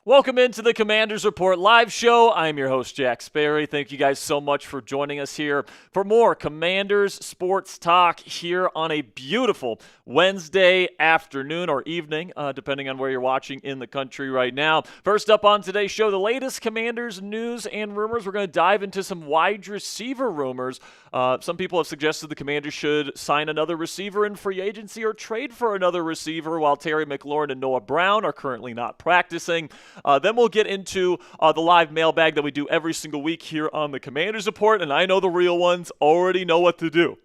Welcome into the Commanders Report live show. I'm your host, Jack Sperry. Thank you guys so much for joining us here for more Commanders sports talk here on a beautiful Wednesday afternoon or evening, depending on where you're watching in the country right now. First up on today's show, the latest Commanders news and rumors. We're going to dive into some wide receiver rumors. Some people have suggested the Commanders should sign another receiver in free agency or trade for another receiver while Terry McLaurin and Noah Brown are currently not practicing. Then we'll get into the live mailbag that we do every single week here on the Commanders Report, and I know the real ones already know what to do.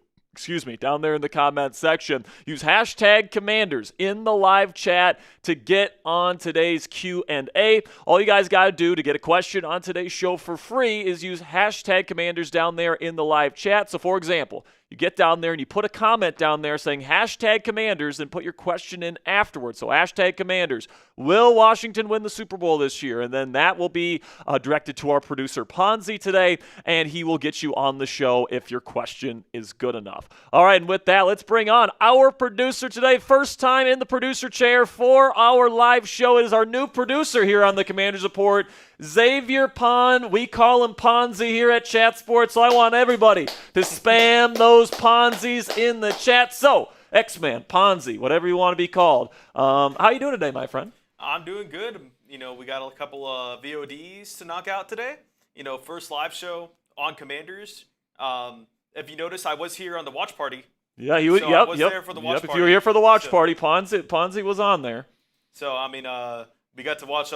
Down there in the comment section. Use hashtag Commanders in the live chat to get on today's Q&A. All you guys got to do to get a question on today's show for free is use hashtag Commanders down there in the live chat. So, for example, you get down there and you put a comment down there saying hashtag Commanders and put your question in afterwards. So hashtag Commanders. Will Washington win the Super Bowl this year? And then that will be directed to our producer Ponzi today, and he will get you on the show if your question is good enough. All right, and with that, let's bring on our producer today. First time in the producer chair for our live show. It is our new producer here on the Commanders Report, Xavier Pond. We call him Ponzi here at Chat Sports, so I want everybody to spam those Ponzis in the chat. So, X-Man, Ponzi, whatever you want to be called. How you doing today, my friend? I'm doing good. We got a couple of VODs to knock out today. First live show on Commanders. If you notice, I was here on the watch party. Yeah, he was. So I was there for the watch party. If you were here for the watch party, Ponzi was on there. So we got to watch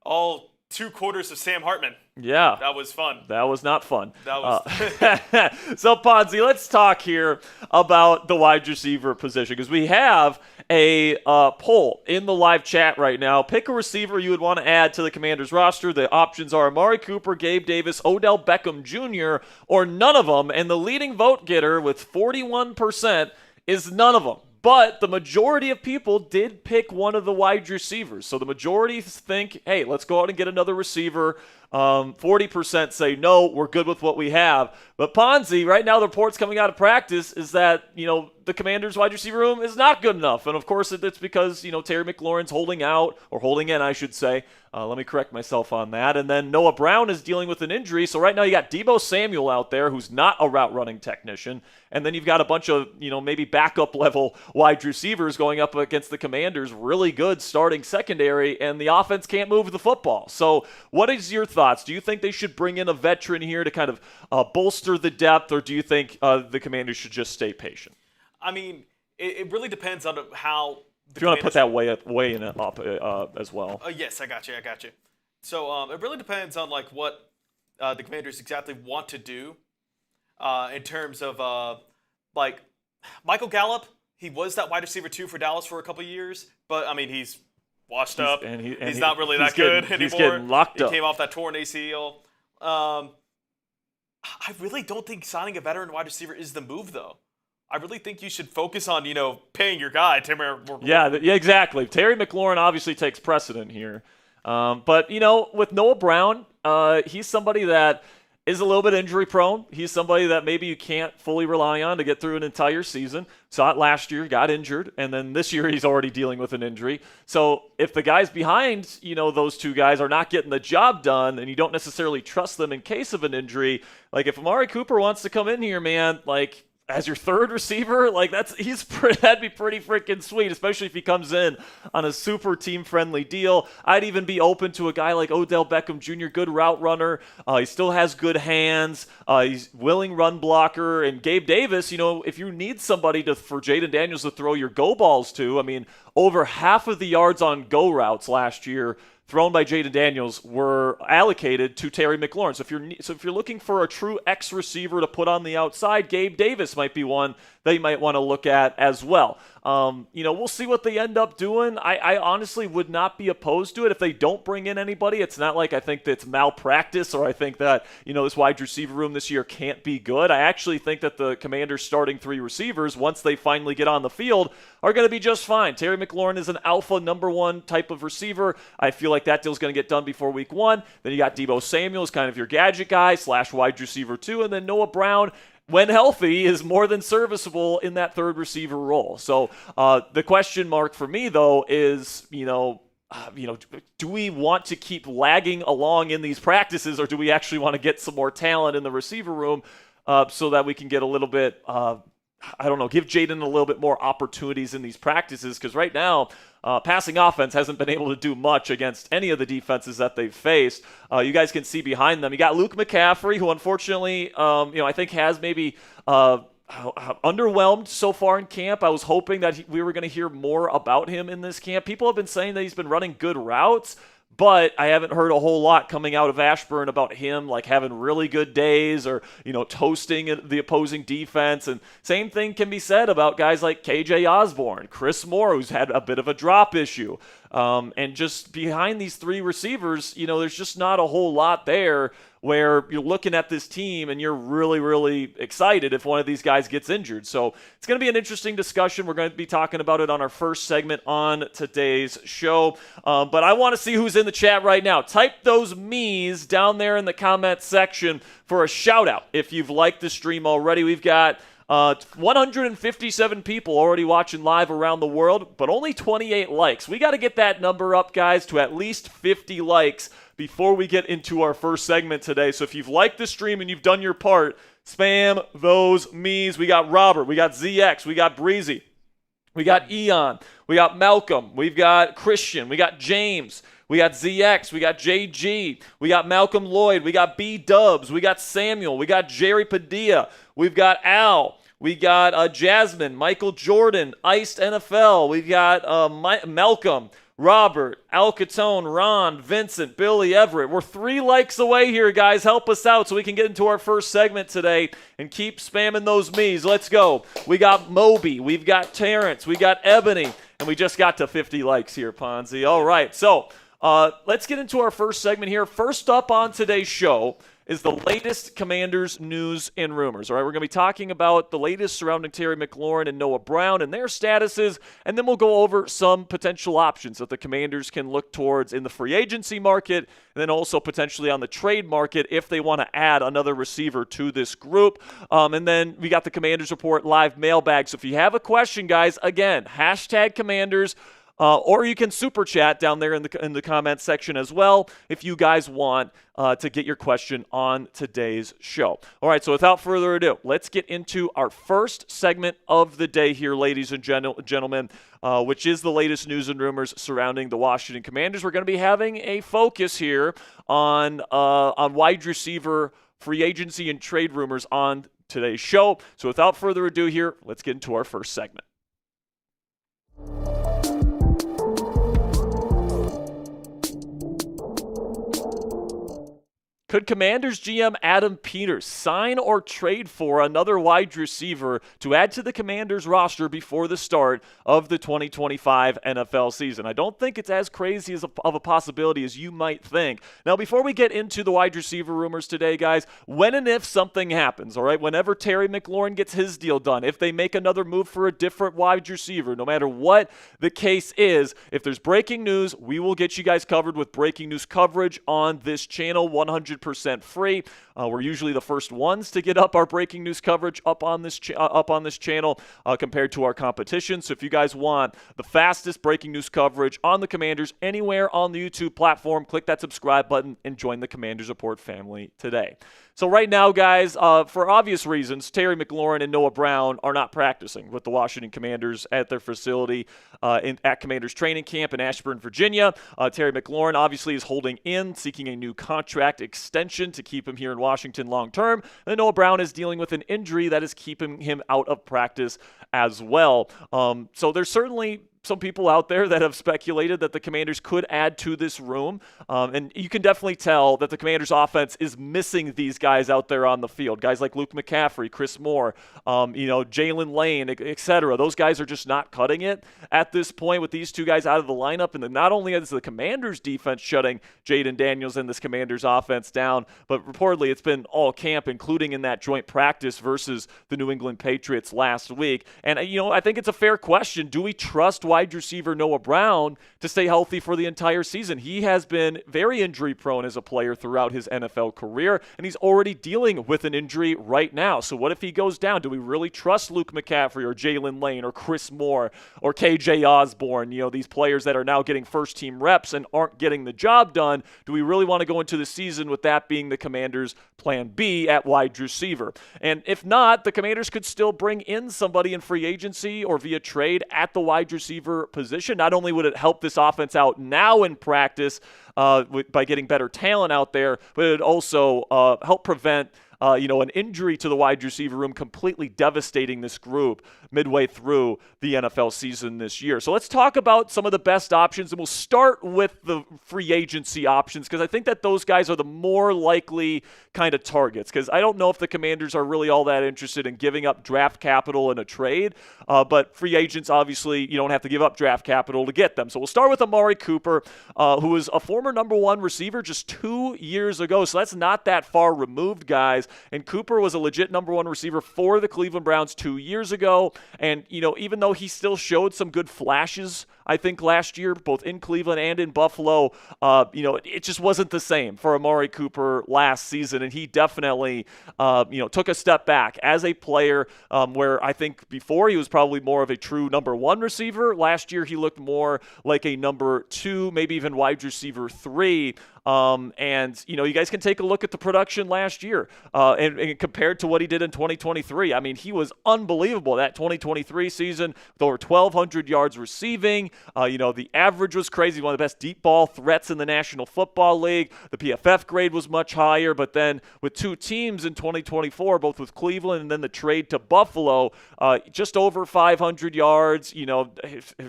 all 2 quarters of Sam Hartman. Yeah. That was fun. That was not fun. That was. So, Ponzi, let's talk here about the wide receiver position because we have a poll in the live chat right now. Pick a receiver you would want to add to the Commanders roster. The options are Amari Cooper, Gabe Davis, Odell Beckham Jr., or none of them. And the leading vote getter with 41% is none of them. But the majority of people did pick one of the wide receivers. So the majority think, hey, let's go out and get another receiver. 40% say, no, we're good with what we have. But Ponzi, right now the reports coming out of practice is that, the Commanders wide receiver room is not good enough. And of course it's because, Terry McLaurin's holding out, or holding in, I should say. Let me correct myself on that. And then Noah Brown is dealing with an injury. So right now you got Deebo Samuel out there who's not a route running technician. And then you've got a bunch of, maybe backup level wide receivers going up against the Commanders. Really good starting secondary, and the offense can't move the football. So what is your thoughts? Do you think they should bring in a veteran here to kind of bolster the depth, or do you think the Commanders should just stay patient? It really depends on how. If you want to put that way in up as well. Yes, I got you. So it really depends on what the Commanders exactly want to do in terms of Michael Gallup. He was that wide receiver 2 for Dallas for a couple of years, but he's washed up. He's not really that good anymore. He's getting locked up. He came off that torn ACL. I really don't think signing a veteran wide receiver is the move, though. I really think you should focus on, paying your guy, Terry McLaurin. Yeah, exactly. Terry McLaurin obviously takes precedent here. But, with Noah Brown, he's somebody that is a little bit injury prone. He's somebody that maybe you can't fully rely on to get through an entire season. Saw it last year, got injured, and then this year he's already dealing with an injury. So if the guys behind, those 2 guys are not getting the job done and you don't necessarily trust them in case of an injury, if Amari Cooper wants to come in here, man, as your third receiver, that'd be pretty freaking sweet, especially if he comes in on a super team-friendly deal. I'd even be open to a guy like Odell Beckham Jr., good route runner. He still has good hands. He's willing run blocker. And Gabe Davis, if you need somebody for Jaden Daniels to throw your go balls to, over half of the yards on go routes last year thrown by Jaden Daniels were allocated to Terry McLaurin. So if you're looking for a true X receiver to put on the outside, Gabe Davis might be one that you might want to look at as well. We'll see what they end up doing. I honestly would not be opposed to it if they don't bring in anybody. It's not like I think that's malpractice or I think that, this wide receiver room this year can't be good. I actually think that the Commanders starting 3 receivers, once they finally get on the field, are going to be just fine. Terry McLaurin is an alpha number 1 type of receiver. I feel like that deal's going to get done before week 1. Then you got Deebo Samuel as kind of your gadget guy / wide receiver 2, and then Noah Brown, when healthy, is more than serviceable in that third receiver role. So the question mark for me, though, is, do we want to keep lagging along in these practices, or do we actually want to get some more talent in the receiver room so that we can get a little bit, give Jaden a little bit more opportunities in these practices? Because right now, passing offense hasn't been able to do much against any of the defenses that they've faced. You guys can see behind them. You got Luke McCaffrey, who unfortunately, I think has maybe underwhelmed so far in camp. I was hoping that we were going to hear more about him in this camp. People have been saying that he's been running good routes, but I haven't heard a whole lot coming out of Ashburn about him like having really good days or, toasting the opposing defense. And same thing can be said about guys like KJ Osborne, Chris Moore, who's had a bit of a drop issue. And just behind these three receivers, there's just not a whole lot there where you're looking at this team and you're really, really excited if one of these guys gets injured. So it's going to be an interesting discussion. We're going to be talking about it on our first segment on today's show. But I want to see who's in the chat right now. Type those me's down there in the comment section for a shout out if you've liked the stream already. We've got 157 people already watching live around the world, but only 28 likes. We got to get that number up, guys, to at least 50 likes before we get into our first segment today. So if you've liked the stream and you've done your part, spam those me's. We got Robert, we got ZX, we got Breezy, we got Eon, we got Malcolm, we've got Christian, we got James, we got ZX, we got JG, we got Malcolm Lloyd, we got B-Dubs, we got Samuel, we got Jerry Padilla, we've got Al, we got Jasmine, Michael Jordan, Iced NFL, we've got Malcolm, Robert, Al Catone, Ron, Vincent, Billy Everett. We're 3 likes away here, guys. Help us out so we can get into our first segment today and keep spamming those me's. Let's go. We got Moby, we've got Terrence, we got Ebony, and we just got to 50 likes here, Ponzi. All right, so let's get into our first segment here. First up on today's show is the latest Commanders news and rumors. All right, we're going to be talking about the latest surrounding Terry McLaurin and Noah Brown and their statuses, and then we'll go over some potential options that the Commanders can look towards in the free agency market, and then also potentially on the trade market if they want to add another receiver to this group. And then we got the Commanders Report live mailbag. So if you have a question, guys, again, #Commanders. Or you can super chat down there in the comment section as well if you guys want to get your question on today's show. All right, so without further ado, let's get into our first segment of the day here, ladies and gentlemen, which is the latest news and rumors surrounding the Washington Commanders. We're going to be having a focus here on wide receiver free agency and trade rumors on today's show. So without further ado here, let's get into our first segment. Could Commanders GM Adam Peters sign or trade for another wide receiver to add to the Commanders roster before the start of the 2025 NFL season? I don't think it's as crazy of a possibility as you might think. Now, before we get into the wide receiver rumors today, guys, when and if something happens, all right, whenever Terry McLaurin gets his deal done, if they make another move for a different wide receiver, no matter what the case is, if there's breaking news, we will get you guys covered with breaking news coverage on this channel, 100% free. We're usually the first ones to get up our breaking news coverage up on this channel compared to our competition. So if you guys want the fastest breaking news coverage on the Commanders anywhere on the YouTube platform, click that subscribe button and join the Commanders Report family today. So right now, guys, for obvious reasons, Terry McLaurin and Noah Brown are not practicing with the Washington Commanders at their facility at Commanders Training Camp in Ashburn, Virginia. Terry McLaurin obviously is holding in, seeking a new contract extension to keep him here in Washington long term. And Noah Brown is dealing with an injury that is keeping him out of practice as well. So there's certainly some people out there that have speculated that the Commanders could add to this room. And you can definitely tell that the Commanders offense is missing these guys out there on the field. Guys like Luke McCaffrey, Chris Moore, Jalen Lane, etc. Those guys are just not cutting it at this point with these two guys out of the lineup. And then not only is the Commanders defense shutting Jaden Daniels and this Commanders offense down, but reportedly it's been all camp, including in that joint practice versus the New England Patriots last week. And, I think it's a fair question. Do we trust wide wide receiver Noah Brown to stay healthy for the entire season. He has been very injury prone as a player throughout his NFL career, and he's already dealing with an injury right now. So what if he goes down? Do we really trust Luke McCaffrey or Jalen Lane or Chris Moore or KJ Osborne? These players that are now getting first-team reps and aren't getting the job done. Do we really want to go into the season with that being the Commanders' plan B at wide receiver? And if not, the Commanders could still bring in somebody in free agency or via trade at the wide receiver position. Not only would it help this offense out now in practice by getting better talent out there, but it would also help prevent an injury to the wide receiver room completely devastating this group midway through the NFL season this year. So let's talk about some of the best options, and we'll start with the free agency options because I think that those guys are the more likely kind of targets, because I don't know if the Commanders are really all that interested in giving up draft capital in a trade, but free agents, obviously, you don't have to give up draft capital to get them. So we'll start with Amari Cooper, who was a former number one receiver just 2 years ago, so that's not that far removed, guys. And Cooper was a legit number one receiver for the Cleveland Browns 2 years ago. And, even though he still showed some good flashes, I think last year, both in Cleveland and in Buffalo, it just wasn't the same for Amari Cooper last season. And he definitely, took a step back as a player where I think before he was probably more of a true number one receiver. Last year, he looked more like a number two, maybe even wide receiver 3. You guys can take a look at the production last year and compared to what he did in 2023. I mean, he was unbelievable that 2023 season with over 1,200 yards receiving. The average was crazy, one of the best deep ball threats in the National Football League. The PFF grade was much higher, but then with two teams in 2024, both with Cleveland and then the trade to Buffalo, just over 500 yards,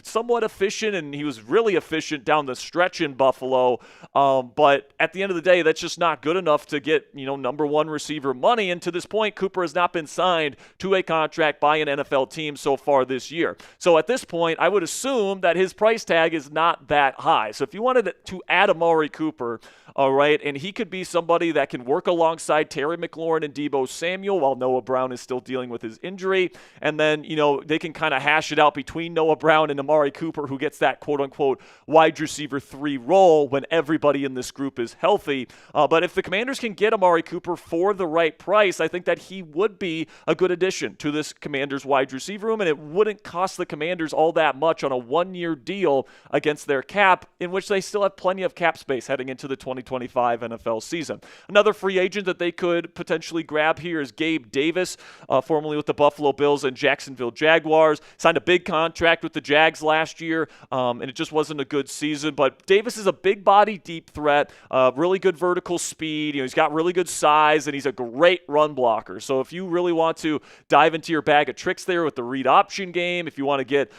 somewhat efficient, and he was really efficient down the stretch in Buffalo. But at the end of the day, that's just not good enough to get, number one receiver money. And to this point, Cooper has not been signed to a contract by an NFL team so far this year. So at this point, I would assume that his price tag is not that high. So if you wanted to add Amari Cooper, all right, and he could be somebody that can work alongside Terry McLaurin and Deebo Samuel while Noah Brown is still dealing with his injury. And then, they can kind of hash it out between Noah Brown and Amari Cooper, who gets that quote-unquote wide receiver 3 role when everybody in this group is healthy. But if the Commanders can get Amari Cooper for the right price, I think that he would be a good addition to this Commanders wide receiver room, and it wouldn't cost the Commanders all that much on a one-year deal against their cap, in which they still have plenty of cap space heading into the 2025 NFL season. Another free agent that they could potentially grab here is Gabe Davis, formerly with the Buffalo Bills and Jacksonville Jaguars. Signed a big contract with the Jags last year, and it just wasn't a good season. But Davis is a big body, deep threat, really good vertical speed. He's got really good size, and he's a great run blocker. So if you really want to dive into your bag of tricks there with the read option game, if you want to get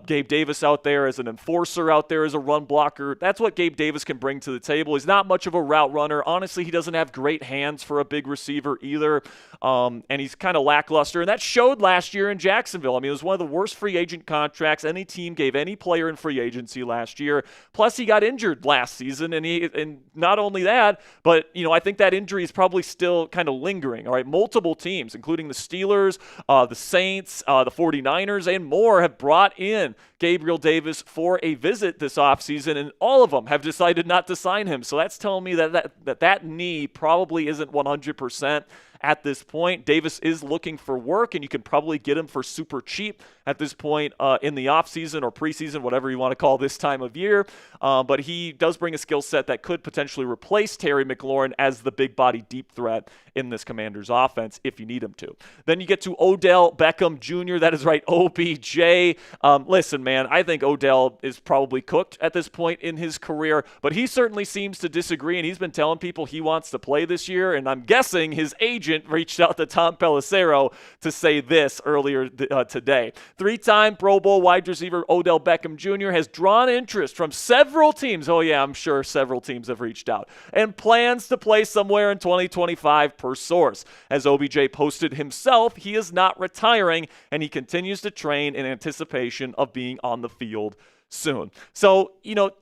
Gabe Davis out there as an enforcer, out there as a run blocker, that's what Gabe Davis can bring to the table. He's not much of a route runner. Honestly, he doesn't have great hands for a big receiver either, and he's kind of lackluster, and that showed last year in Jacksonville. I mean, it was one of the worst free agent contracts any team gave any player in free agency last year. Plus, he got injured last season, and not only that, but I think that injury is probably still kind of lingering. All right, multiple teams, including the Steelers, the Saints, the 49ers, and more, have brought in Gabriel Davis for a visit this offseason, and all of them have decided not to sign him. So that's telling me that knee probably isn't 100% at this point. Davis is looking for work, and you can probably get him for super cheap at this point in the offseason or preseason, whatever you want to call this time of year. But he does bring a skill set that could potentially replace Terry McLaurin as the big body deep threat in this Commanders offense if you need him to. Then you get to Odell Beckham Jr. That is right, OBJ. Listen, man, I think Odell is probably cooked at this point in his career, but he certainly seems to disagree, and he's been telling people he wants to play this year, and I'm guessing his agent reached out to Tom Pelissero to say this earlier today. Three-time Pro Bowl wide receiver Odell Beckham Jr. has drawn interest from several teams. Oh, yeah, I'm sure several teams have reached out, and plans to play somewhere in 2025 per source. As OBJ posted himself, he is not retiring, and he continues to train in anticipation of being on the field soon. So,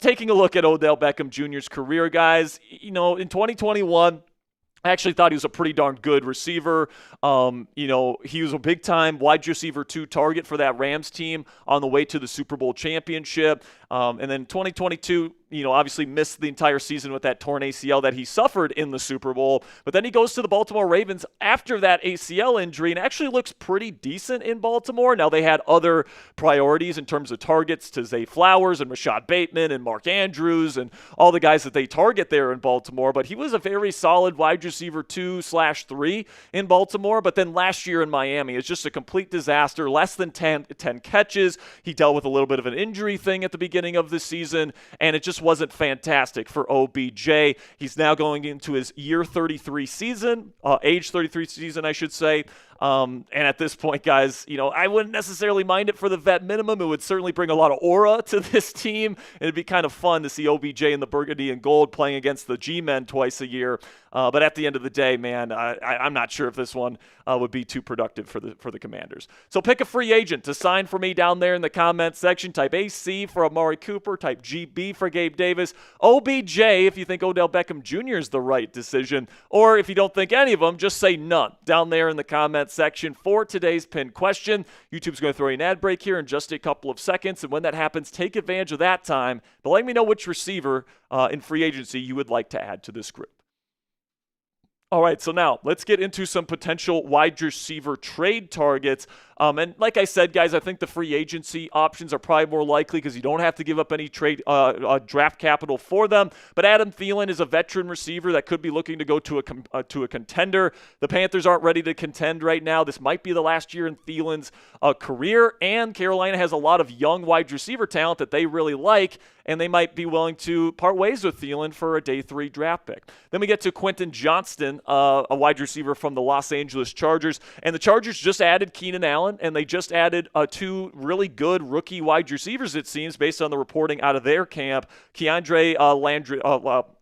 taking a look at Odell Beckham Jr.'s career, guys, in 2021, I actually thought he was a pretty darn good receiver. He was a big-time wide receiver 2 target for that Rams team on the way to the Super Bowl championship. And then 2022, obviously missed the entire season with that torn ACL that he suffered in the Super Bowl. But then he goes to the Baltimore Ravens after that ACL injury and actually looks pretty decent in Baltimore. Now, they had other priorities in terms of targets to Zay Flowers and Rashad Bateman and Mark Andrews and all the guys that they target there in Baltimore. But he was a very solid wide receiver 2/3 in Baltimore. But then last year in Miami, it's just a complete disaster. Less than 10 catches. He dealt with a little bit of an injury thing at the beginning of the season, and it just wasn't fantastic for OBJ. He's now going into his year 33 season, age 33 season, I should say. And at this point, guys, I wouldn't necessarily mind it for the vet minimum. It would certainly bring a lot of aura to this team. It'd be kind of fun to see OBJ in the burgundy and gold playing against the G-men twice a year. But at the end of the day, man, I'm not sure if this one would be too productive for the Commanders. So pick a free agent to sign for me down there in the comment section. Type AC for Amari Cooper. Type GB for Gabe Davis. OBJ if you think Odell Beckham Jr. is the right decision. Or if you don't think any of them, just say none down there in the comment section for today's pinned question. YouTube's going to throw you an ad break here in just a couple of seconds. And when that happens, take advantage of that time. But let me know which receiver in free agency you would like to add to this group. All right, so now let's get into some potential wide receiver trade targets. And like I said, guys, I think the free agency options are probably more likely because you don't have to give up any trade draft capital for them. But Adam Thielen is a veteran receiver that could be looking to go to a contender. The Panthers aren't ready to contend right now. This might be the last year in Thielen's career, and Carolina has a lot of young wide receiver talent that they really like, and they might be willing to part ways with Thielen for a day 3 draft pick. Then we get to Quentin Johnston, a wide receiver from the Los Angeles Chargers, and the Chargers just added Keenan Allen, and they just added 2 really good rookie wide receivers, it seems, based on the reporting out of their camp. Keandre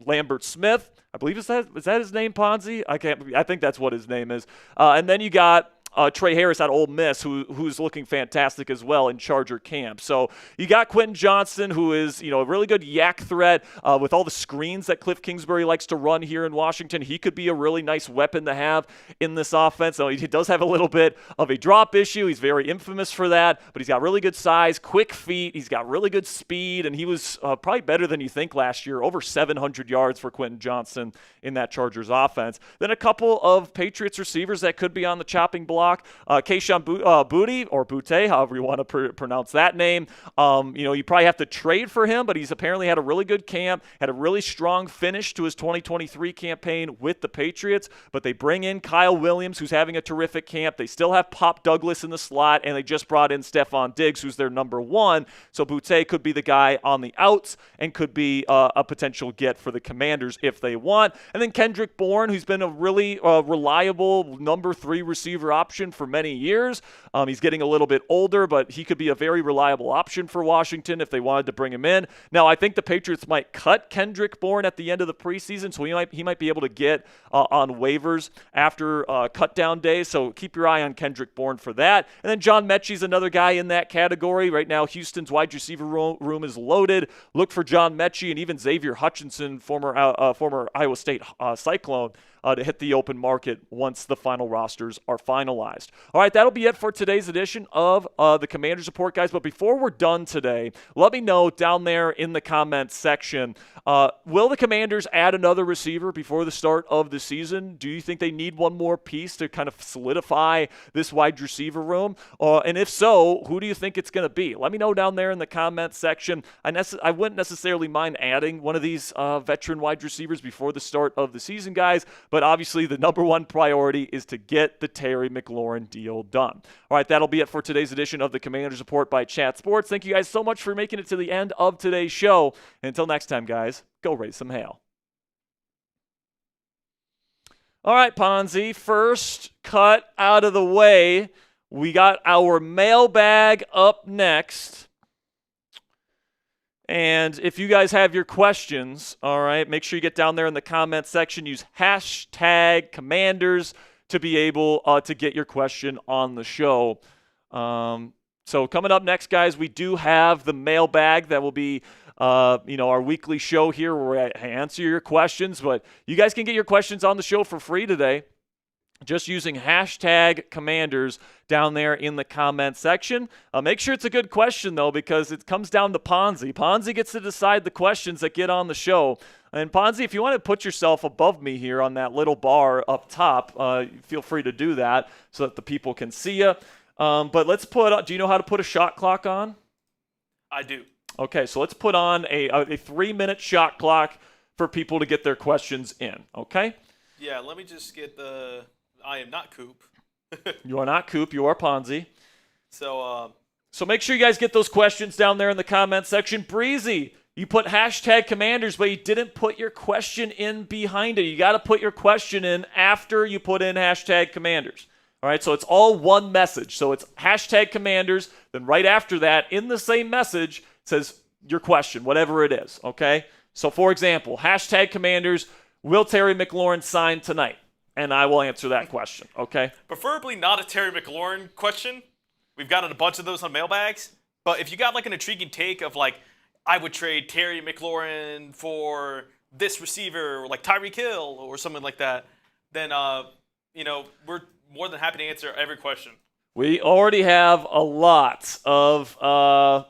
Lambert-Smith, I believe is that his name, Ponzi? I think that's what his name is. And then you got Trey Harris at Ole Miss, who's looking fantastic as well in Charger camp. So you got Quentin Johnston, who is a really good yak threat with all the screens that Cliff Kingsbury likes to run here in Washington. He could be a really nice weapon to have in this offense. So he does have a little bit of a drop issue. He's very infamous for that, but he's got really good size, quick feet. He's got really good speed, and he was probably better than you think last year. Over 700 yards for Quentin Johnston in that Chargers offense. Then a couple of Patriots receivers that could be on the chopping block. Kayshon Boutte, or Boutte, however you want to pronounce that name. You probably have to trade for him, but he's apparently had a really good camp, had a really strong finish to his 2023 campaign with the Patriots, but they bring in Kyle Williams, who's having a terrific camp. They still have Pop Douglas in the slot, and they just brought in Stephon Diggs, who's their number 1. So Boutte could be the guy on the outs and could be a potential get for the Commanders if they want. And then Kendrick Bourne, who's been a really reliable number 3 receiver option for many years. He's getting a little bit older, but he could be a very reliable option for Washington if they wanted to bring him in. Now, I think the Patriots might cut Kendrick Bourne at the end of the preseason, so he might be able to get on waivers after cut down day. So keep your eye on Kendrick Bourne for that. And then John Mechie's another guy in that category. Right now, Houston's wide receiver room is loaded. Look for John Mechie and even Xavier Hutchinson, former Iowa State Cyclone, to hit the open market once the final rosters are finalized. All right, that'll be it for today's edition of the Commanders Report, guys. But before we're done today, let me know down there in the comments section, will the Commanders add another receiver before the start of the season? Do you think they need one more piece to kind of solidify this wide receiver room? And if so, who do you think it's going to be? Let me know down there in the comments section. I wouldn't necessarily mind adding one of these veteran wide receivers before the start of the season, guys. But obviously, the number 1 priority is to get the Terry McLaurin deal done. All right, that'll be it for today's edition of the Commanders Report by Chat Sports. Thank you guys so much for making it to the end of today's show. And until next time, guys, go raise some hail. All right, Ponzi, first cut out of the way. We got our mailbag up next. And if you guys have your questions, all right, make sure you get down there in the comment section. Use hashtag Commanders to be able to get your question on the show. So coming up next, guys, we do have the mailbag that will be our weekly show here where I answer your questions. But you guys can get your questions on the show for free today, just using hashtag Commanders down there in the comment section. Make sure it's a good question, though, because it comes down to Ponzi. Ponzi gets to decide the questions that get on the show. And Ponzi, if you want to put yourself above me here on that little bar up top, feel free to do that so that the people can see you. But let's do you know how to put a shot clock on? I do. Okay, so let's put on a 3-minute shot clock for people to get their questions in, okay? Yeah, let me just get I am not Coop. You are not Coop, you are Ponzi. So make sure you guys get those questions down there in the comment section. Breezy, you put hashtag Commanders, but you didn't put your question in behind it. You got to put your question in after you put in hashtag Commanders. All right, so it's all one message. So it's hashtag Commanders, then right after that, in the same message, it says your question, whatever it is, okay? So, for example, hashtag Commanders, will Terry McLaurin sign tonight? And I will answer that question, okay? Preferably not a Terry McLaurin question. We've gotten a bunch of those on mailbags. But if you got like an intriguing take of like, I would trade Terry McLaurin for this receiver, or like Tyreek Hill or something like that, then, we're more than happy to answer every question. We already have a lot of Terry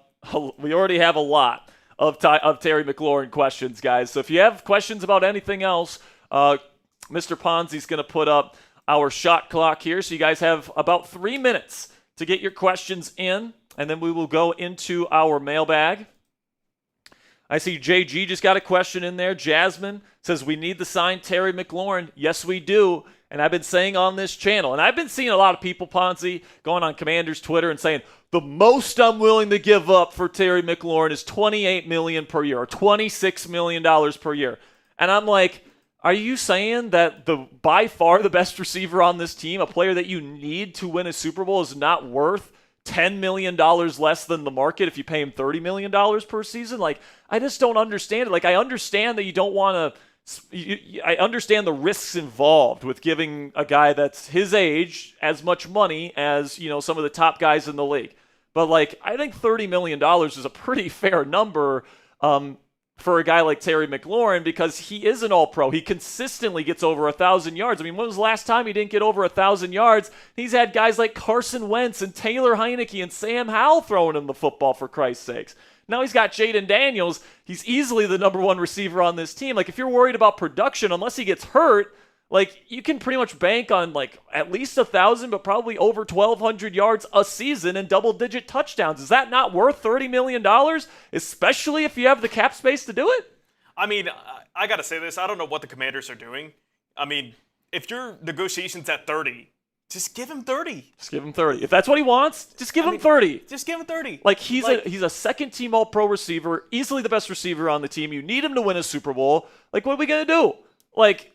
McLaurin questions, guys. So if you have questions about anything else, Mr. Ponzi's going to put up our shot clock here. So you guys have about 3 minutes to get your questions in, and then we will go into our mailbag. I see JG just got a question in there. Jasmine says, we need to sign Terry McLaurin. Yes, we do. And I've been saying on this channel, and I've been seeing a lot of people, Ponzi, going on Commanders Twitter and saying, the most I'm willing to give up for Terry McLaurin is $28 million per year or $26 million per year. And I'm like, are you saying that by far the best receiver on this team, a player that you need to win a Super Bowl, is not worth $10 million less than the market if you pay him $30 million per season? Like, I just don't understand it. Like, I understand that you don't want to – I understand the risks involved with giving a guy that's his age as much money as, some of the top guys in the league. But, like, I think $30 million is a pretty fair number for a guy like Terry McLaurin because he is an all-pro. He consistently gets over 1,000 yards. I mean, when was the last time he didn't get over 1,000 yards? He's had guys like Carson Wentz and Taylor Heineke and Sam Howell throwing him the football, for Christ's sakes. Now he's got Jaden Daniels. He's easily the number one receiver on this team. Like, if you're worried about production, unless he gets hurt, like, you can pretty much bank on, like, at least 1,000, but probably over 1,200 yards a season and double-digit touchdowns. Is that not worth $30 million, especially if you have the cap space to do it? I mean, I got to say this. I don't know what the Commanders are doing. I mean, if your negotiation's at 30, just give him 30. Just give him 30. If that's what he wants, just give him 30. Just give him 30. Like, he's a second-team All-Pro receiver, easily the best receiver on the team. You need him to win a Super Bowl. Like, what are we going to do? Like,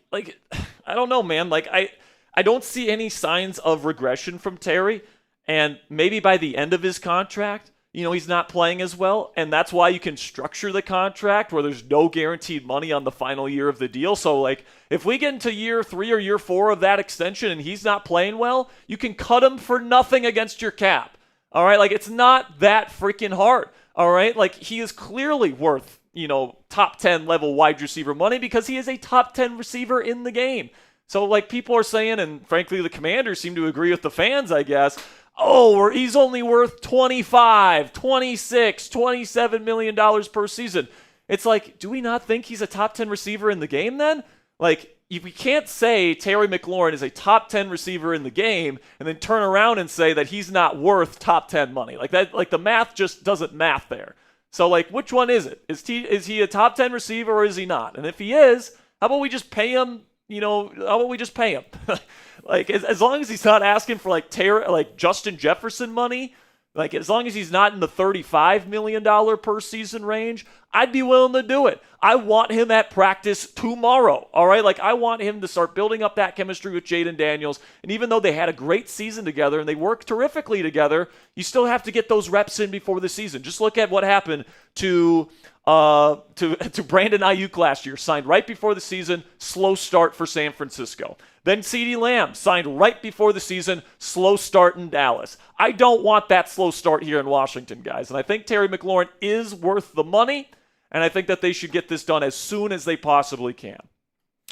I don't know, man. Like, I don't see any signs of regression from Terry. And maybe by the end of his contract, he's not playing as well. And that's why you can structure the contract where there's no guaranteed money on the final year of the deal. So, like, if we get into year 3 or year 4 of that extension and he's not playing well, you can cut him for nothing against your cap. All right? Like, it's not that freaking hard. All right? Like, he is clearly worth top 10 level wide receiver money because he is a top 10 receiver in the game. So, like, people are saying, and frankly, the Commanders seem to agree with the fans, I guess, he's only worth $25, $26, $27 million per season. It's like, do we not think he's a top 10 receiver in the game then? Like, we can't say Terry McLaurin is a top 10 receiver in the game and then turn around and say that he's not worth top 10 money. Like, that, like, the math just doesn't math there. So, like, which one is it? Is he a top 10 receiver or is he not? And if he is, how about we just pay him, Like, as long as he's not asking for, like, Justin Jefferson money, like, as long as he's not in the $35 million per season range, I'd be willing to do it. I want him at practice tomorrow, all right? Like, I want him to start building up that chemistry with Jaden Daniels. And even though they had a great season together and they worked terrifically together, you still have to get those reps in before the season. Just look at what happened to Brandon Ayuk last year. Signed right before the season, slow start for San Francisco. Then CeeDee Lamb signed right before the season, slow start in Dallas. I don't want that slow start here in Washington, guys. And I think Terry McLaurin is worth the money. and I think that they should get this done as soon as they possibly can.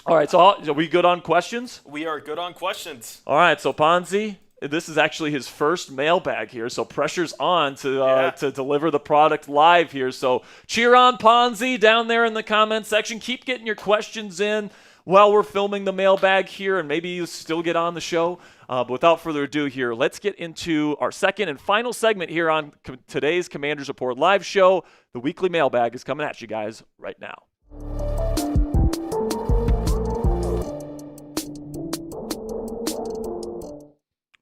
All right, so are we good on questions? We are good on questions. All right, so Ponzi, this is actually his first mailbag here, so pressure's on to deliver the product live here. So cheer on Ponzi down there in the comment section. Keep getting your questions in while we're filming the mailbag here, and maybe you still get on the show. But without further ado here, let's get into our second and final segment here on today's Commanders Report live show. The weekly mailbag is coming at you guys right now.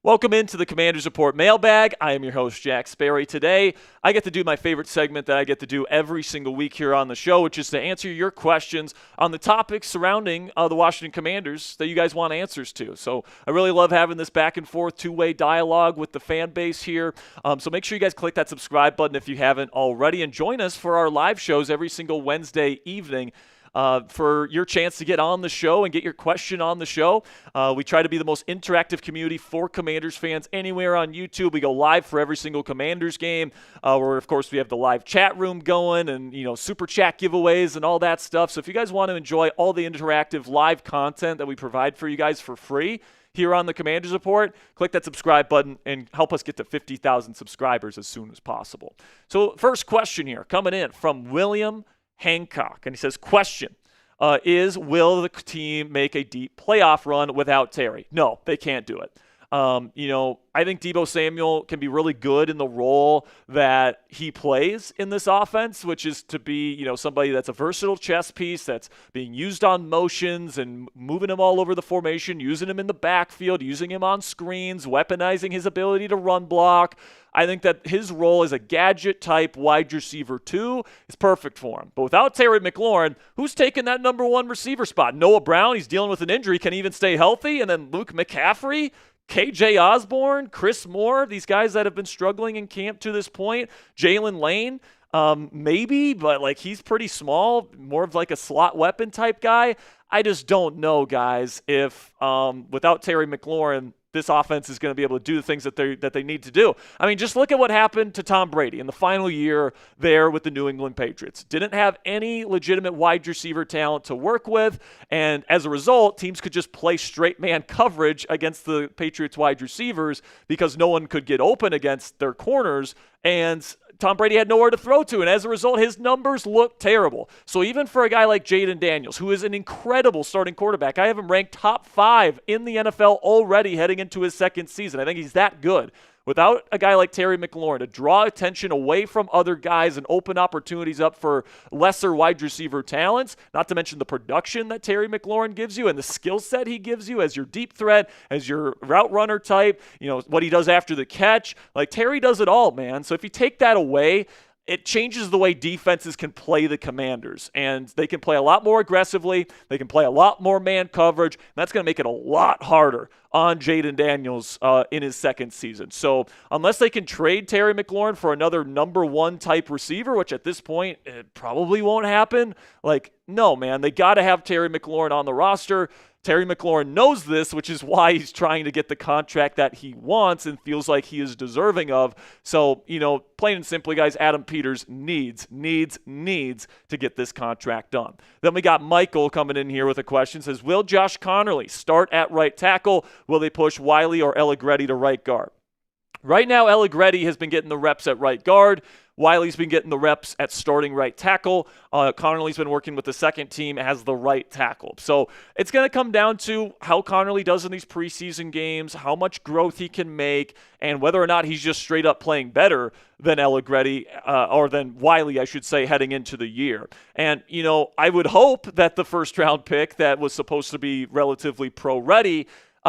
Welcome into the Commanders Report Mailbag. I am your host, Jack Sperry. Today, I get to do my favorite segment that I get to do every single week here on the show, which is to answer your questions on the topics surrounding the Washington Commanders that you guys want answers to. So I really love having this back and forth two-way dialogue with the fan base here. So make sure you guys click that subscribe button if you haven't already, and join us for our live shows every single Wednesday evening. For your chance to get on the show and get your question on the show. We try to be the most interactive community for Commanders fans anywhere on YouTube. We go live for every single Commanders game, where, of course, we have the live chat room going and, super chat giveaways and all that stuff. So if you guys want to enjoy all the interactive live content that we provide for you guys for free here on the Commanders Report, click that subscribe button and help us get to 50,000 subscribers as soon as possible. So first question here coming in from William Hancock, and he says, question will the team make a deep playoff run without Terry? No, they can't do it. I think Deebo Samuel can be really good in the role that he plays in this offense, which is to be, somebody that's a versatile chess piece that's being used on motions and moving him all over the formation, using him in the backfield, using him on screens, weaponizing his ability to run block. I think that his role as a gadget-type wide receiver 2 is perfect for him. But without Terry McLaurin, who's taking that number 1 receiver spot? Noah Brown, he's dealing with an injury, can he even stay healthy? And then Luke McCaffrey, KJ Osborne, Chris Moore, these guys that have been struggling in camp to this point. Jalen Lane, maybe, but he's pretty small, more of a slot weapon type guy. I just don't know, guys, if without Terry McLaurin, this offense is going to be able to do the things that they need to do. I mean, just look at what happened to Tom Brady in the final year there with the New England Patriots. Didn't have any legitimate wide receiver talent to work with, and as a result, teams could just play straight man coverage against the Patriots wide receivers because no one could get open against their corners, and Tom Brady had nowhere to throw to, and as a result, his numbers look terrible. So even for a guy like Jaden Daniels, who is an incredible starting quarterback, I have him ranked top 5 in the NFL already heading into his second season. I think he's that good. Without a guy like Terry McLaurin to draw attention away from other guys and open opportunities up for lesser wide receiver talents, not to mention the production that Terry McLaurin gives you and the skill set he gives you as your deep threat, as your route runner type, what he does after the catch. Terry does it all, man. So if you take that away, it changes the way defenses can play the Commanders, and they can play a lot more aggressively. They can play a lot more man coverage, and that's going to make it a lot harder on Jaden Daniels in his second season. So unless they can trade Terry McLaurin for another number 1 type receiver, which at this point it probably won't happen, no, man, they got to have Terry McLaurin on the roster. Terry McLaurin knows this, which is why he's trying to get the contract that he wants and feels like he is deserving of. So, plain and simply, guys, Adam Peters needs to get this contract done. Then we got Michael coming in here with a question. Says, will Josh Connerly start at right tackle? Will they push Wiley or Allegretti to right guard? Right now, Allegretti has been getting the reps at right guard. Wiley's been getting the reps at starting right tackle. Connerly's been working with the second team as the right tackle. So it's going to come down to how Connerly does in these preseason games, how much growth he can make, and whether or not he's just straight up playing better than Allegretti, or than Wiley, I should say, heading into the year. And, I would hope that the first-round pick that was supposed to be relatively pro-ready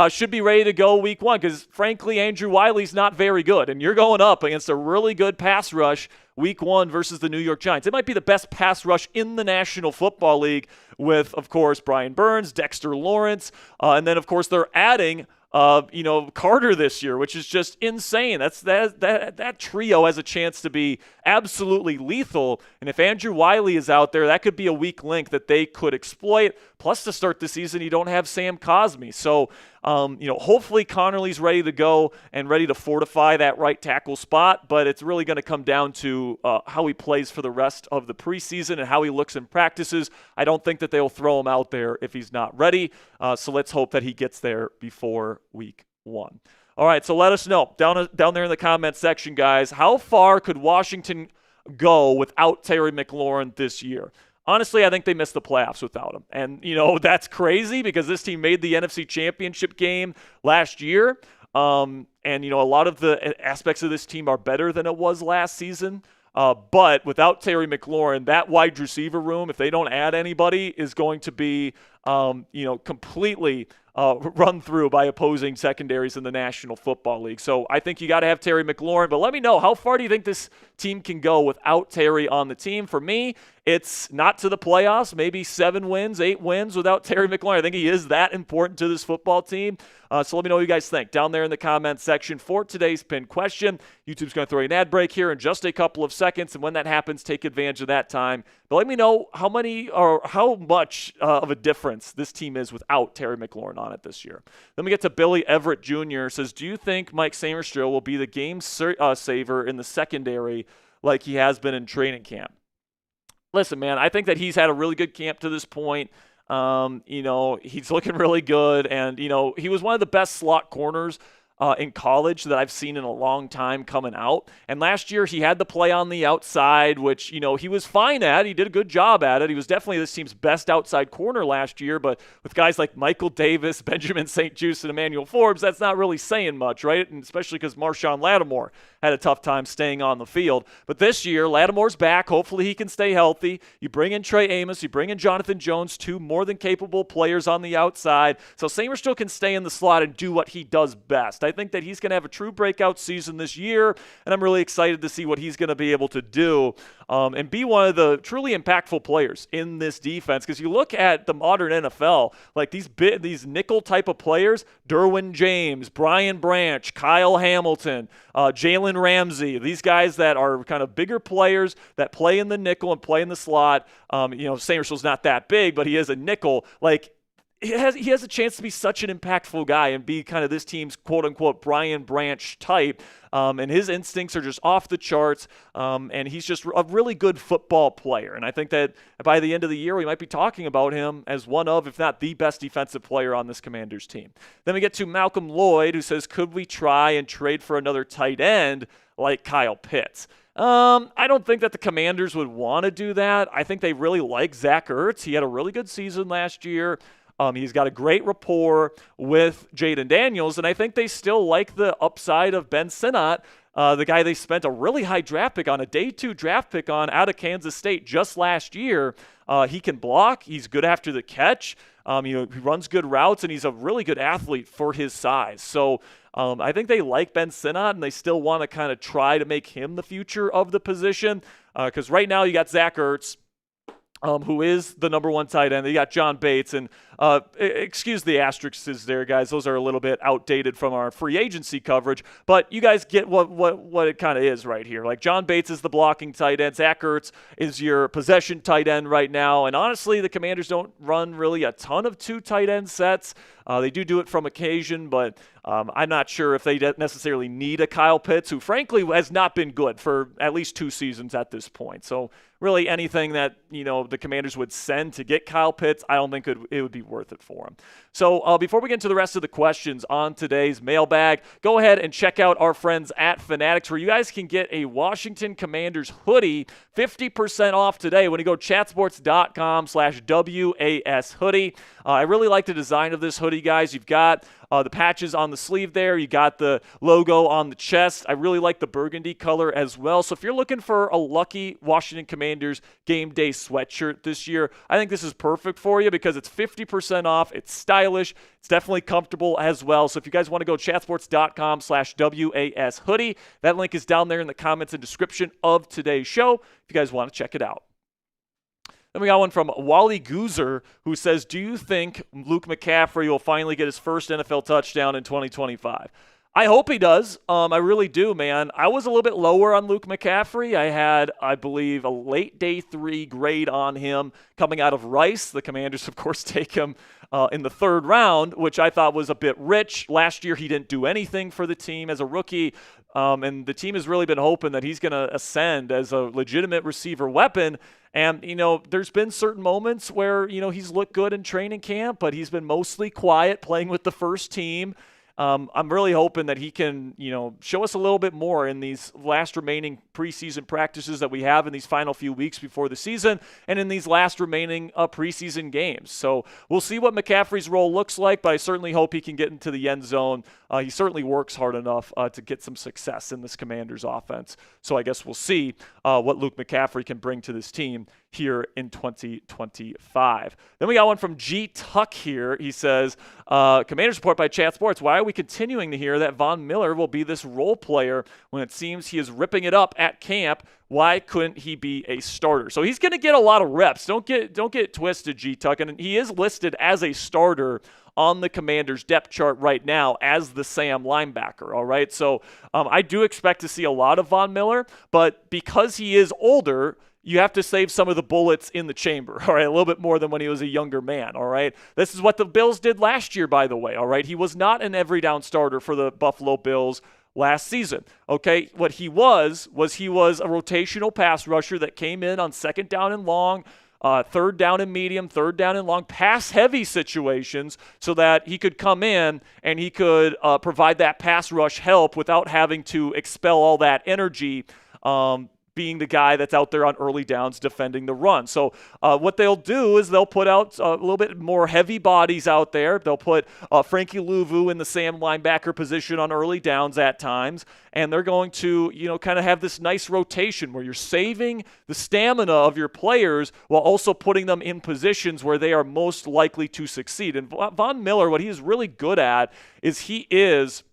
should be ready to go week 1 because, frankly, Andrew Wiley's not very good. And you're going up against a really good pass rush week 1 versus the New York Giants. It might be the best pass rush in the National Football League with, of course, Brian Burns, Dexter Lawrence, and then, of course, they're adding Carter this year, which is just insane. That trio has a chance to be absolutely lethal. And if Andrew Wiley is out there, that could be a weak link that they could exploit. Plus, to start the season, you don't have Sam Cosmi. So, hopefully Connerly's ready to go and ready to fortify that right tackle spot. But it's really going to come down to how he plays for the rest of the preseason and how he looks in practices. I don't think that they'll throw him out there if he's not ready. So let's hope that he gets there before week 1. All right, so let us know down there in the comment section, guys. How far could Washington go without Terry McLaurin this year? Honestly, I think they missed the playoffs without him. And, that's crazy because this team made the NFC Championship game last year. And, a lot of the aspects of this team are better than it was last season. But without Terry McLaurin, that wide receiver room, if they don't add anybody, is going to be, completely run through by opposing secondaries in the National Football League. So I think you got to have Terry McLaurin. But let me know, how far do you think this team can go without Terry on the team? For me, it's not to the playoffs, maybe 7 wins, 8 wins without Terry McLaurin. I think he is that important to this football team. So let me know what you guys think down there in the comment section for today's pinned question. YouTube's going to throw you an ad break here in just a couple of seconds, and when that happens, take advantage of that time. But let me know how much of a difference this team is without Terry McLaurin on it this year. Then we get to Billy Everett Jr. Says, do you think Mike Sainristil will be the game saver in the secondary like he has been in training camp? Listen, man, I think that he's had a really good camp to this point. He's looking really good. And, he was one of the best slot corners in college that I've seen in a long time coming out. And last year he had the play on the outside, which, he was fine at. He did a good job at it. He was definitely this team's best outside corner last year. But with guys like Michael Davis, Benjamin St. Juste, and Emmanuel Forbes, that's not really saying much, right? And especially because Marshawn Lattimore had a tough time staying on the field. But this year, Lattimore's back. Hopefully he can stay healthy. You bring in Trey Amos. You bring in Jonathan Jones, 2 more than capable players on the outside. So Sainristil can stay in the slot and do what he does best. I think that he's going to have a true breakout season this year, and I'm really excited to see what he's going to be able to do and be one of the truly impactful players in this defense. Because you look at the modern NFL, like these nickel type of players, Derwin James, Brian Branch, Kyle Hamilton, Jalen Ramsey, these guys that are kind of bigger players that play in the nickel and play in the slot. Sainristil's not that big, but he is a nickel. He has a chance to be such an impactful guy and be kind of this team's quote-unquote Brian Branch type. And his instincts are just off the charts. And he's just a really good football player. And I think that by the end of the year, we might be talking about him as one of, if not the best defensive player on this Commanders team. Then we get to Malcolm Lloyd, who says, could we try and trade for another tight end like Kyle Pitts? I don't think that the Commanders would want to do that. I think they really like Zach Ertz. He had a really good season last year. He's got a great rapport with Jaden Daniels, and I think they still like the upside of Ben Sinnott, the guy they spent a really high draft pick on, a day 2 draft pick on out of Kansas State just last year. He can block. He's good after the catch. He runs good routes, and he's a really good athlete for his size. So I think they like Ben Sinnott, and they still want to kind of try to make him the future of the position because right now you got Zach Ertz, who is the number 1 tight end. They got John Bates, and excuse the asterisks there, guys. Those are a little bit outdated from our free agency coverage, but you guys get what it kind of is right here. Like John Bates is the blocking tight end. Zach Ertz is your possession tight end right now, and honestly, the Commanders don't run really a ton of 2 tight end sets. They do it from occasion, but I'm not sure if they necessarily need a Kyle Pitts, who frankly has not been good for at least 2 seasons at this point. So really anything that the Commanders would send to get Kyle Pitts, I don't think it would be worth it for him. So before we get into the rest of the questions on today's mailbag, go ahead and check out our friends at Fanatics, where you guys can get a Washington Commanders hoodie 50% off today when you go chatsports.com/WAS hoodie. I really like the design of this hoodie, guys. You've got the patches on the sleeve there. You got the logo on the chest. I really like the burgundy color as well. So if you're looking for a lucky Washington Commanders game day sweatshirt this year, I think this is perfect for you because it's 50% off. It's stylish. It's definitely comfortable as well. So if you guys want to go chatsports.com/WAS hoodie, that link is down there in the comments and description of today's show if you guys want to check it out. Then we got one from Wally Guzzer, who says, do you think Luke McCaffrey will finally get his first NFL touchdown in 2025? I hope he does. I really do, man. I was a little bit lower on Luke McCaffrey. I had, I believe, a late day 3 grade on him coming out of Rice. The Commanders, of course, take him in the 3rd round, which I thought was a bit rich. Last year, he didn't do anything for the team as a rookie. And the team has really been hoping that he's going to ascend as a legitimate receiver weapon. And, there's been certain moments where, he's looked good in training camp, but he's been mostly quiet playing with the first team. I'm really hoping that he can, show us a little bit more in these last remaining preseason practices that we have in these final few weeks before the season and in these last remaining preseason games. So we'll see what McCaffrey's role looks like, but I certainly hope he can get into the end zone. He certainly works hard enough to get some success in this Commanders offense. So I guess we'll see what Luke McCaffrey can bring to this team here in 2025. Then we got one from G. Tuck here. He says, Commanders report by Chat Sports. Why are we continuing to hear that Von Miller will be this role player when it seems he is ripping it up at camp? Why couldn't he be a starter? So he's going to get a lot of reps. Don't get twisted, G. Tuck. And he is listed as a starter on the Commanders depth chart right now as the Sam linebacker, all right? So I do expect to see a lot of Von Miller, but because he is older, you have to save some of the bullets in the chamber, all right? A little bit more than when he was a younger man, all right? This is what the Bills did last year, by the way, all right? He was not an every down starter for the Buffalo Bills last season, okay? What he was a rotational pass rusher that came in on 2nd down and long, 3rd down and medium, 3rd down and long, pass-heavy situations so that he could come in and he could provide that pass rush help without having to expel all that energy being the guy that's out there on early downs defending the run. So what they'll do is they'll put out a little bit more heavy bodies out there. They'll put Frankie Louvu in the Sam linebacker position on early downs at times, and they're going to, kind of have this nice rotation where you're saving the stamina of your players while also putting them in positions where they are most likely to succeed. And Von Miller, what he is really good at is he is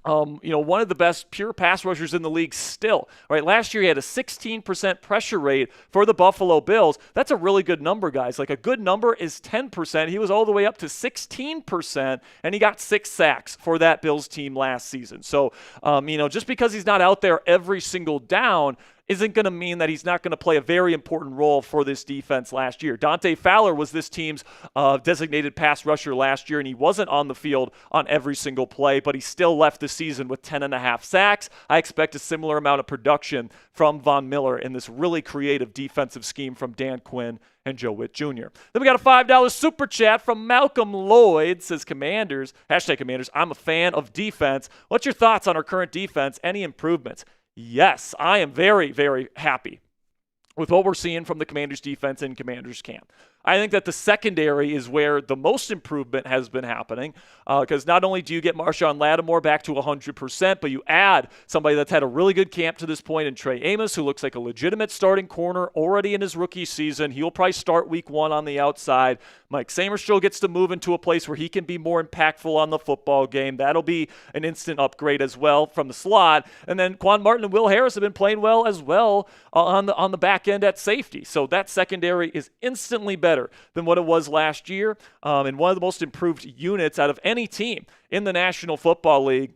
one of the best pure pass rushers in the league still. Right? Last year he had a 16% pressure rate for the Buffalo Bills. That's a really good number, guys. Like, a good number is 10%. He was all the way up to 16%, and he got 6 sacks for that Bills team last season. So, just because he's not out there every single down isn't going to mean that he's not going to play a very important role for this defense last year. Dante Fowler was this team's designated pass rusher last year, and he wasn't on the field on every single play, but he still left the season with 10.5 sacks. I expect a similar amount of production from Von Miller in this really creative defensive scheme from Dan Quinn and Joe Whitt Jr. Then we got a $5 super chat from Malcolm Lloyd. Says, Commanders, #Commanders, I'm a fan of defense. What's your thoughts on our current defense? Any improvements? Yes, I am very, very happy with what we're seeing from the Commanders defense in Commanders camp. I think that the secondary is where the most improvement has been happening because not only do you get Marshawn Lattimore back to 100%, but you add somebody that's had a really good camp to this point in Trey Amos, who looks like a legitimate starting corner already in his rookie season. He'll probably start week 1 on the outside. Mike Samerstroll gets to move into a place where he can be more impactful on the football game. That'll be an instant upgrade as well from the slot. And then Quan Martin and Will Harris have been playing well as well on the back end at safety. So that secondary is instantly better than what it was last year, and one of the most improved units out of any team in the National Football League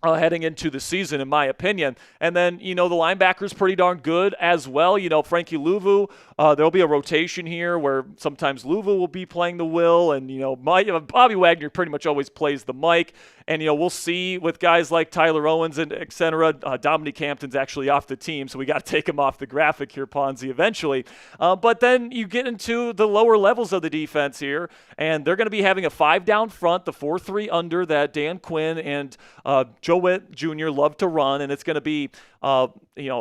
heading into the season, in my opinion. And then, the linebacker's pretty darn good as well. Frankie Louvu, there'll be a rotation here where sometimes Louvu will be playing the Will, and, Bobby Wagner pretty much always plays the Mike. And, we'll see with guys like Tyler Owens and et cetera. Dominique Hampton's actually off the team, so we got to take him off the graphic here, Ponzi, eventually. But then you get into the lower levels of the defense here, and they're going to be having a 5 down front, the 4-3 under that Dan Quinn and Joe Whitt Jr. love to run, and it's going to be a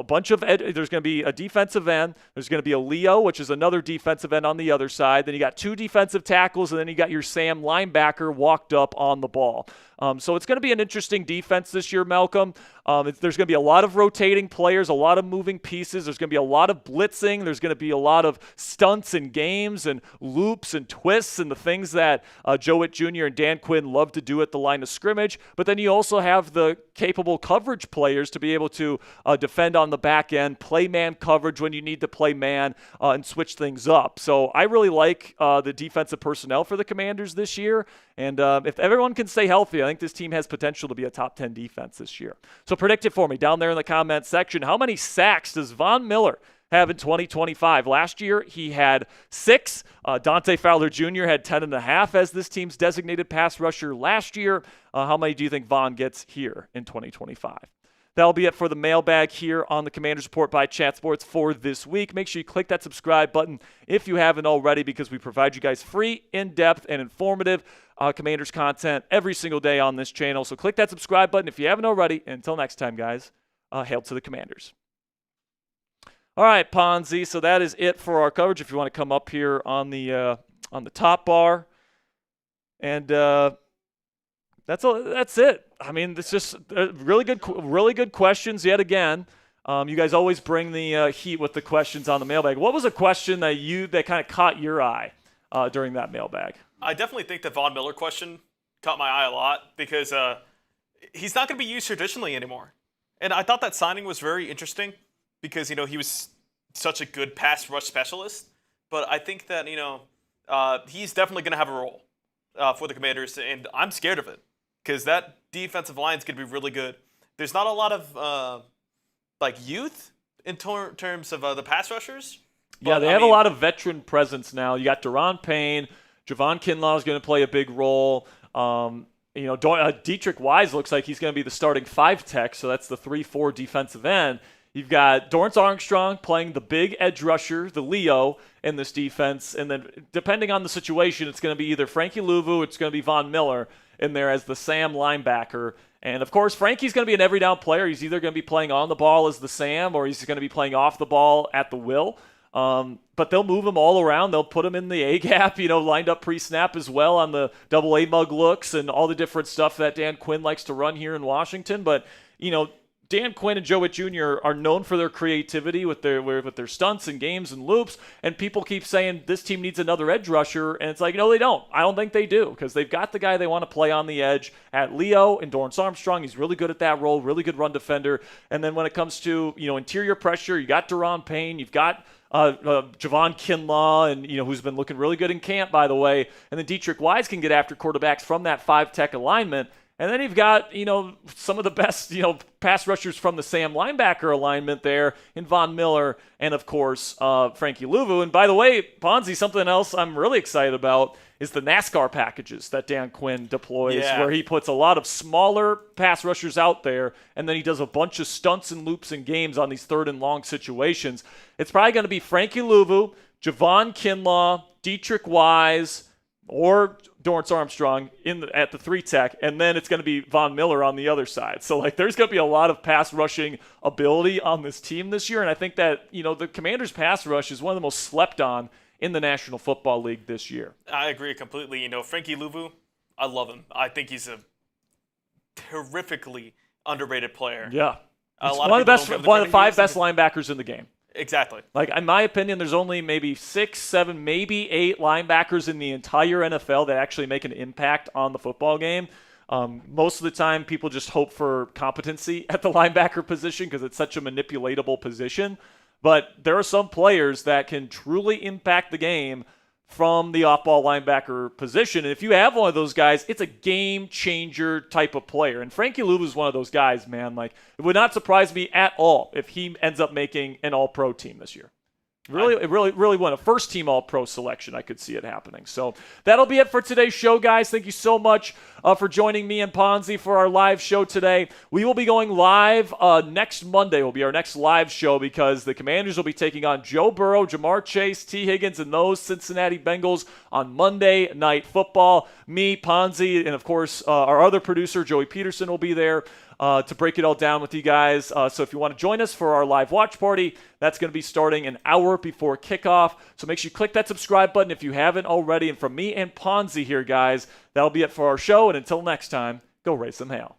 bunch of there's going to be a defensive end. There's going to be a Leo, which is another defensive end on the other side. Then you got 2 defensive tackles, and then you got your Sam linebacker walked up on the ball. So it's going to be an interesting defense this year, Malcolm. There's going to be a lot of rotating players, a lot of moving pieces. There's going to be a lot of blitzing. There's going to be a lot of stunts and games and loops and twists and the things that Joe Whitt Jr. and Dan Quinn love to do at the line of scrimmage. But then you also have the capable coverage players to be able to defend on the back end, play man coverage when you need to play man, and switch things up. So I really like the defensive personnel for the Commanders this year. And if everyone can stay healthy, I think this team has potential to be a top 10 defense this year. So predict it for me down there in the comment section. How many sacks does Von Miller have in 2025? Last year, he had 6. Dante Fowler Jr. had 10.5 as this team's designated pass rusher last year. How many do you think Von gets here in 2025? That'll be it for the mailbag here on the Commanders Report by Chat Sports for this week. Make sure you click that subscribe button if you haven't already, because we provide you guys free, in-depth, and informative Commanders content every single day on this channel. So click that subscribe button if you haven't already. And until next time, guys, hail to the Commanders. All right, Ponzi. So that is it for our coverage. If you want to come up here on the top bar, and that's it. I mean, it's just really good questions yet again. You guys always bring the heat with the questions on the mailbag. What was a question that kind of caught your eye during that mailbag? I definitely think the Von Miller question caught my eye a lot because he's not going to be used traditionally anymore. And I thought that signing was very interesting because, he was such a good pass rush specialist. But I think that, he's definitely going to have a role for the Commanders, and I'm scared of it because that defensive line is going to be really good. There's not a lot of, youth in terms of the pass rushers. Yeah, they have a lot of veteran presence now. You got Daron Payne. Javon Kinlaw is going to play a big role. Dietrich Wise looks like he's going to be the starting 5 tech, so that's the 3-4 defensive end. You've got Dorrance Armstrong playing the big edge rusher, the Leo, in this defense. And then depending on the situation, it's going to be either Frankie Louvu, it's going to be Von Miller in there as the Sam linebacker. And, of course, Frankie's going to be an every down player. He's either going to be playing on the ball as the Sam or he's going to be playing off the ball at the will. But they'll move him all around. They'll put him in the A-gap, lined up pre-snap as well on the double A-mug looks and all the different stuff that Dan Quinn likes to run here in Washington. But, Dan Quinn and Whitt Jr. are known for their creativity with their stunts and games and loops, and people keep saying this team needs another edge rusher, and it's like, no, they don't. I don't think they do, because they've got the guy they want to play on the edge at Leo and Dorrance Armstrong. He's really good at that role, really good run defender. And then when it comes to interior pressure, you got Daron Payne, you've got Javon Kinlaw, and who's been looking really good in camp, by the way. And then Dietrich Wise can get after quarterbacks from that 5-tech alignment. And then you've got, some of the best, pass rushers from the Sam linebacker alignment there in Von Miller and, of course, Frankie Louvu. And by the way, Ponzi, something else I'm really excited about is the NASCAR packages that Dan Quinn deploys, where he puts a lot of smaller pass rushers out there, and then he does a bunch of stunts and loops and games on these 3rd and long situations. It's probably going to be Frankie Louvu, Javon Kinlaw, Dietrich Wise, or Dorrance Armstrong at the 3-tech, and then it's going to be Von Miller on the other side. So, there's going to be a lot of pass rushing ability on this team this year, and I think that, the Commanders' pass rush is one of the most slept on in the National Football League this year. I agree completely. Frankie Louvu, I love him. I think he's a terrifically underrated player. Yeah. One of the 5 best linebackers in the game. Exactly. In my opinion, there's only maybe 6, 7, maybe 8 linebackers in the entire NFL that actually make an impact on the football game. Most of the time, people just hope for competency at the linebacker position because it's such a manipulatable position. But there are some players that can truly impact the game from the off-ball linebacker position. And if you have one of those guys, it's a game-changer type of player. And Frankie Louvu is one of those guys, man. It would not surprise me at all if he ends up making an all-pro team this year. Really won a first-team All-Pro selection. I could see it happening. So that'll be it for today's show, guys. Thank you so much for joining me and Ponzi for our live show today. We will be going live next Monday. Will be our next live show because the Commanders will be taking on Joe Burrow, Jamar Chase, T. Higgins, and those Cincinnati Bengals on Monday Night Football. Me, Ponzi, and, of course, our other producer, Joey Peterson, will be there to break it all down with you guys. So if you want to join us for our live watch party, that's going to be starting an hour before kickoff. So make sure you click that subscribe button if you haven't already. And from me and Ponzi here, guys, that'll be it for our show. And until next time, go raise some hail.